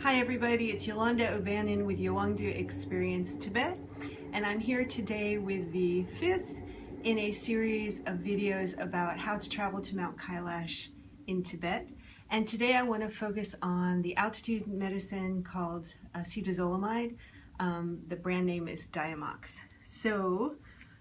Hi everybody, it's Yolanda O'Bannon with Yowangdu Experience Tibet, and I'm here today with the fifth in a series of videos about how to travel to Mount Kailash in Tibet. And today I want to focus on the altitude medicine called acetazolamide. The brand name is Diamox. So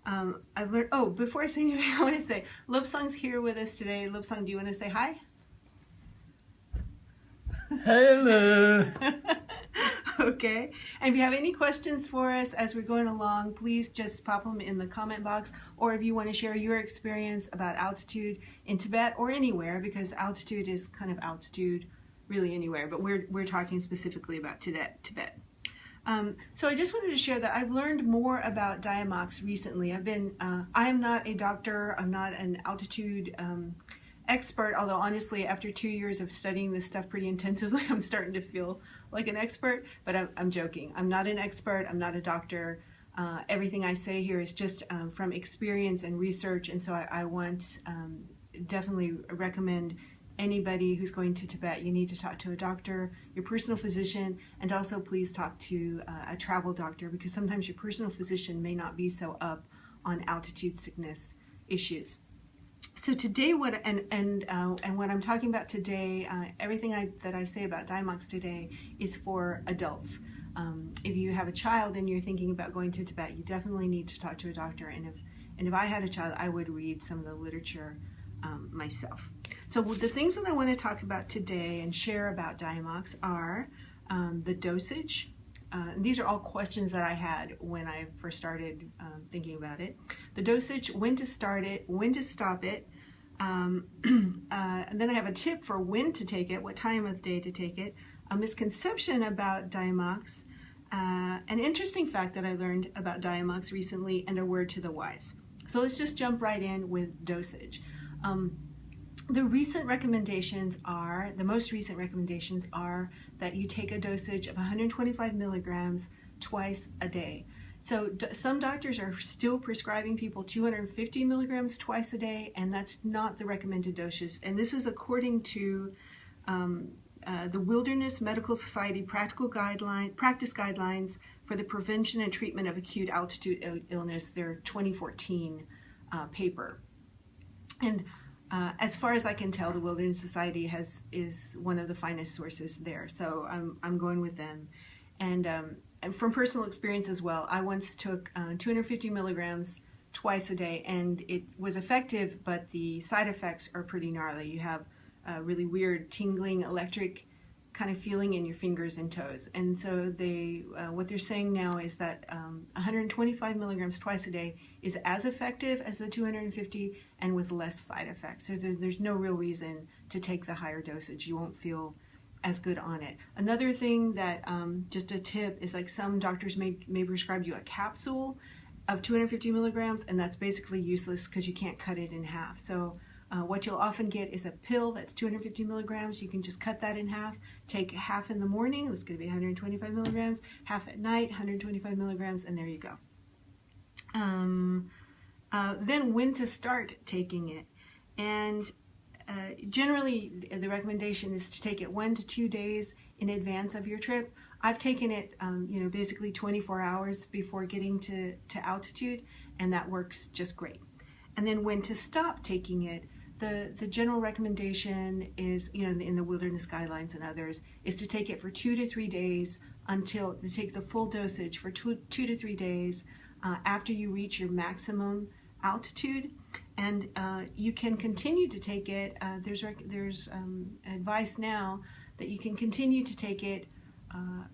I've learned, oh, before I say anything, I want to say, Lobsang's here with us today. Lobsang, do you want to say hi? Hello. Okay, and if you have any questions for us as we're going along, please just pop them in the comment box, or if you want to share your experience about altitude in Tibet or anywhere, because altitude is kind of altitude really anywhere, but we're talking specifically about Tibet. So I just wanted to share that I've learned more about Diamox recently. I am not a doctor, I'm not an altitude expert, although honestly after 2 years of studying this stuff pretty intensively, I'm starting to feel like an expert, but I'm joking. I'm not an expert, I'm not a doctor. Everything I say here is just from experience and research, and so I want definitely recommend anybody who's going to Tibet, you need to talk to a doctor, your personal physician, and also please talk to a travel doctor, because sometimes your personal physician may not be so up on altitude sickness issues. So today, what I'm talking about today, everything that I say about Diamox today is for adults. If you have a child and you're thinking about going to Tibet, you definitely need to talk to a doctor. And if I had a child, I would read some of the literature myself. So the things that I want to talk about today and share about Diamox are the dosage. These are all questions that I had when I first started thinking about it. The dosage, when to start it, when to stop it, and then I have a tip for when to take it, what time of day to take it, a misconception about Diamox, an interesting fact that I learned about Diamox recently, and a word to the wise. So let's just jump right in with dosage. The most recent recommendations are that you take a dosage of 125 milligrams twice a day. So some doctors are still prescribing people 250 milligrams twice a day, and that's not the recommended dosage. And this is according to the Wilderness Medical Society practice guidelines for the prevention and treatment of acute altitude illness, their 2014 paper. And as far as I can tell, the Wilderness Society is one of the finest sources there, so I'm going with them. And from personal experience as well, I once took 250 milligrams twice a day, and it was effective, but the side effects are pretty gnarly. You have a really weird tingling, electric kind of feeling in your fingers and toes. And so what they're saying now is that 125 milligrams twice a day is as effective as the 250 and with less side effects. So there's no real reason to take the higher dosage. You won't feel as good on it. Another thing that, just a tip, is like some doctors may prescribe you a capsule of 250 milligrams, and that's basically useless because you can't cut it in half. So what you'll often get is a pill that's 250 milligrams. You can just cut that in half, take half in the morning, that's going to be 125 milligrams, half at night, 125 milligrams, and there you go. Then when to start taking it. And generally the recommendation is to take it 1 to 2 days in advance of your trip. I've taken it basically 24 hours before getting to altitude, and that works just great. And then when to stop taking it, the general recommendation is, in the Wilderness Guidelines and others, is to take it for 2 to 3 days to take the full dosage for 2 to 3 days after you reach your maximum altitude. And you can continue to take it. There's advice now that you can continue to take it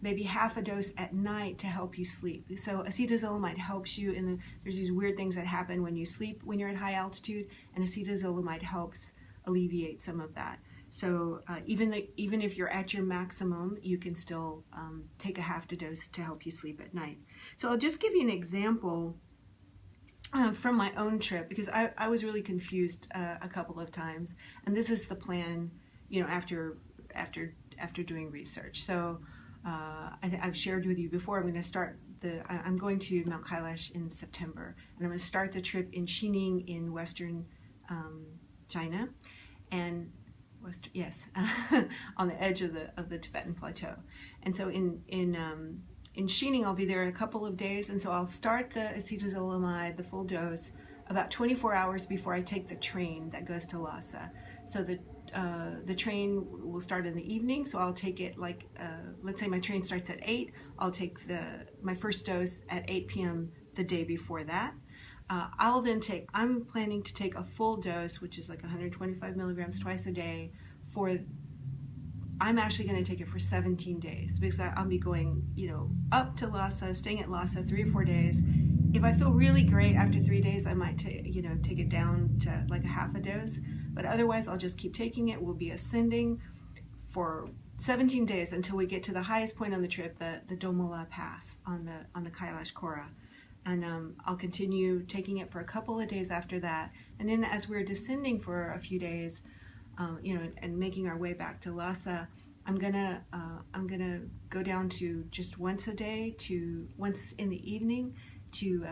maybe half a dose at night to help you sleep. So acetazolamide helps you there's these weird things that happen when you sleep when you're at high altitude, and acetazolamide helps alleviate some of that. So even if you're at your maximum, you can still take a half a dose to help you sleep at night. So I'll just give you an example from my own trip, because I was really confused a couple of times, and this is the plan, after doing research. So I've shared with you before, I'm going to Mount Kailash in September, and I'm going to start the trip in Xining in western China, and yes, on the edge of the Tibetan plateau. And so in Xining, I'll be there in a couple of days, and so I'll start the acetazolamide, the full dose, about 24 hours before I take the train that goes to Lhasa. So the train will start in the evening, so I'll take it like, let's say my train starts at 8, I'll take my first dose at 8 p.m. the day before that. I'm planning to take a full dose, which is like 125 milligrams twice a day I'm actually going to take it for 17 days because I'll be going, up to Lhasa, staying at Lhasa 3 or 4 days. If I feel really great after 3 days, I might take it down to like a half a dose, but otherwise I'll just keep taking it. We'll be ascending for 17 days until we get to the highest point on the trip, the Domala Pass on the Kailash Kora. And I'll continue taking it for a couple of days after that. And then as we're descending for a few days, and making our way back to Lhasa, I'm gonna go down to just once a day, to once in the evening, to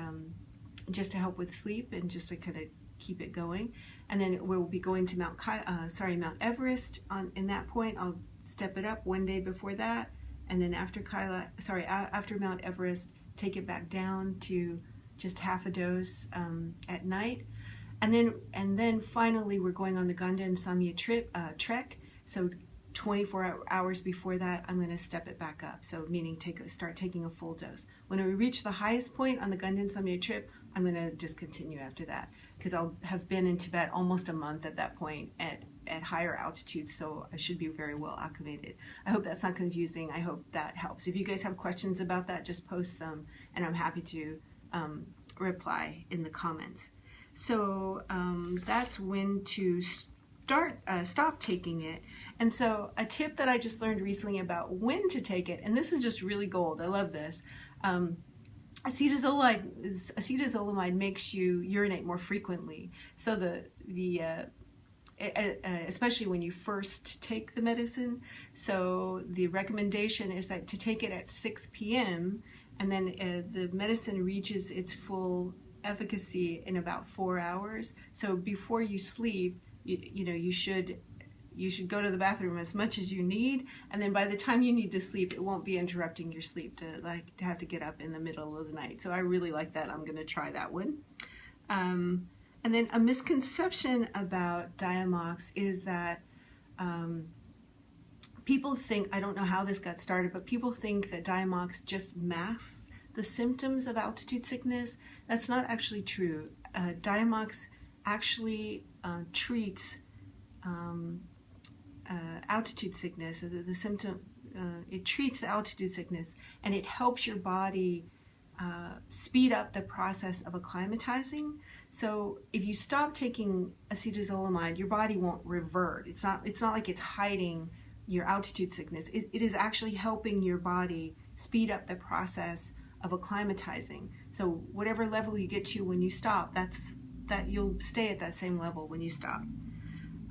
just to help with sleep and just to kind of keep it going. And then we'll be going to Mount Everest. In that point, I'll step it up one day before that, and then after Mount Everest, take it back down to just half a dose at night. And then finally we're going on the Ganda and Samye trek. So 24 hours before that, I'm going to step it back up. So meaning start taking a full dose. When we reach the highest point on the Ganda and Samye trip, I'm going to discontinue after that because I'll have been in Tibet almost a month at that point at higher altitudes, so I should be very well acclimated. I hope that's not confusing. I hope that helps. If you guys have questions about that, just post them, and I'm happy to reply in the comments. So that's when to stop taking it. And so a tip that I just learned recently about when to take it, and this is just really gold, I love this. Acetazolamide makes you urinate more frequently. So especially when you first take the medicine. So the recommendation is that to take it at 6 p.m. and then the medicine reaches its full efficacy in about 4 hours. So before you sleep, you should go to the bathroom as much as you need, and then by the time you need to sleep, it won't be interrupting your sleep to have to get up in the middle of the night. So I really like that. I'm going to try that one. And then a misconception about Diamox is that people think, I don't know how this got started, but people think that Diamox just masks the symptoms of altitude sickness. That's not actually true. Diamox actually treats altitude sickness, the symptom. It treats the altitude sickness, and it helps your body speed up the process of acclimatizing. So if you stop taking acetazolamide, your body won't revert. It's not like it's hiding your altitude sickness. It is actually helping your body speed up the process of acclimatizing. So whatever level you get to when you stop, that you'll stay at that same level when you stop.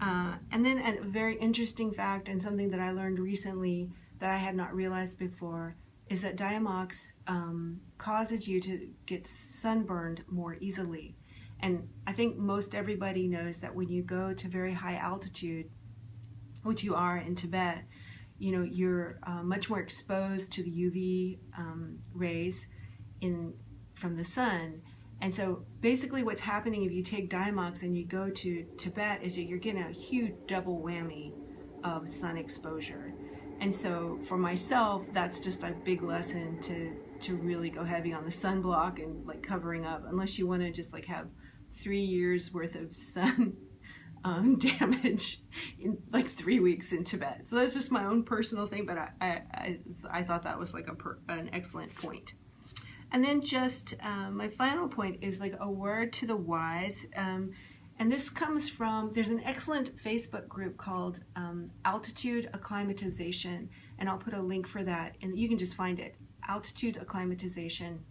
And then a very interesting fact, and something that I learned recently that I had not realized before, is that Diamox causes you to get sunburned more easily. And I think most everybody knows that when you go to very high altitude, which you are in Tibet, you're much more exposed to the UV rays from the sun. And so basically what's happening if you take Diamox and you go to Tibet is that you're getting a huge double whammy of sun exposure. And so for myself, that's just a big lesson to really go heavy on the sunblock and like covering up, unless you want to just like have 3 years worth of sun damage in like 3 weeks in Tibet. So that's just my own personal thing, but I thought that was like an excellent point. And then just my final point is like a word to the wise. And this comes from, there's an excellent Facebook group called Altitude Acclimatization, and I'll put a link for that, and you can just find it, Altitude Acclimatization.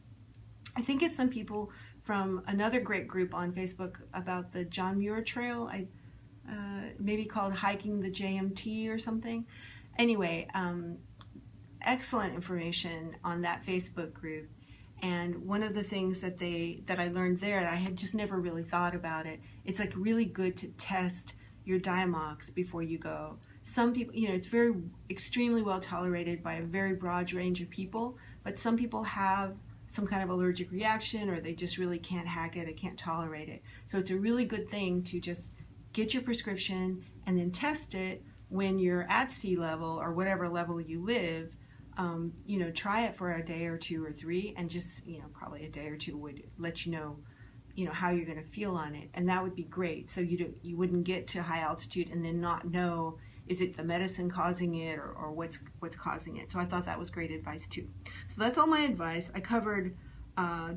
I think it's some people from another great group on Facebook about the John Muir Trail, maybe called Hiking the JMT or something. Anyway, excellent information on that Facebook group. And one of the things that I learned there, I had just never really thought about it, it's like really good to test your Diamox before you go. Some people, it's very extremely well tolerated by a very broad range of people, but some people have some kind of allergic reaction, or they just really can't hack it, or can't tolerate it. So it's a really good thing to just get your prescription and then test it when you're at sea level or whatever level you live. Try it for a day or 2 or 3, and just, probably a day or 2 would let you know how you're going to feel on it, and that would be great. So you wouldn't get to high altitude and then not know, is it the medicine causing it, or what's causing it. So I thought that was great advice too. So that's all my advice. I covered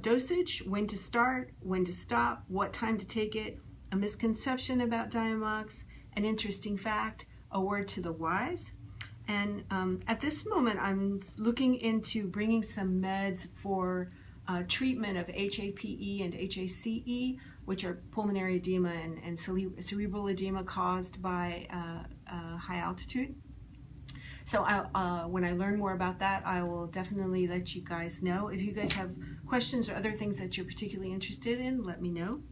dosage, when to start, when to stop, what time to take it, a misconception about Diamox, an interesting fact, a word to the wise. And at this moment, I'm looking into bringing some meds for treatment of HAPE and HACE, which are pulmonary edema and cerebral edema caused by high altitude. So when I learn more about that, I will definitely let you guys know. If you guys have questions or other things that you're particularly interested in, let me know.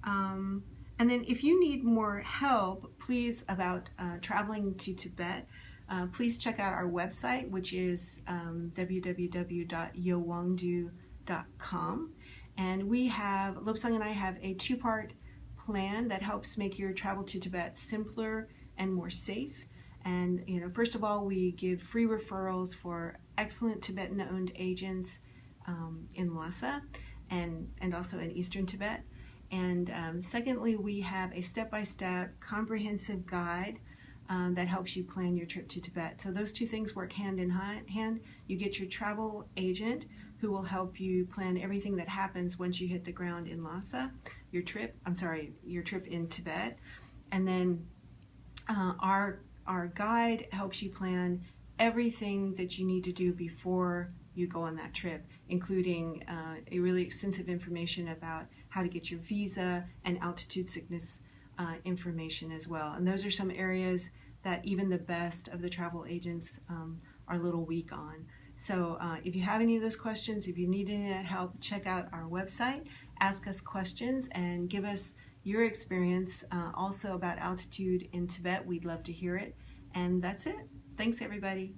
And then if you need more help, please, about traveling to Tibet, please check out our website, which is www.yowangdu.com. And Lobsang and I have a 2-part plan that helps make your travel to Tibet simpler and more safe. And first of all, we give free referrals for excellent Tibetan-owned agents in Lhasa and also in Eastern Tibet. And secondly, we have a step-by-step comprehensive guide that helps you plan your trip to Tibet. So those 2 things work hand in hand. You get your travel agent who will help you plan everything that happens once you hit the ground in Lhasa, your trip in Tibet. And then our guide helps you plan everything that you need to do before you go on that trip, including a really extensive information about how to get your visa and altitude sickness information as well. And those are some areas that even the best of the travel agents are a little weak on. So if you have any of those questions, if you need any of that help, check out our website, ask us questions, and give us your experience also about altitude in Tibet. We'd love to hear it. And that's it. Thanks, everybody.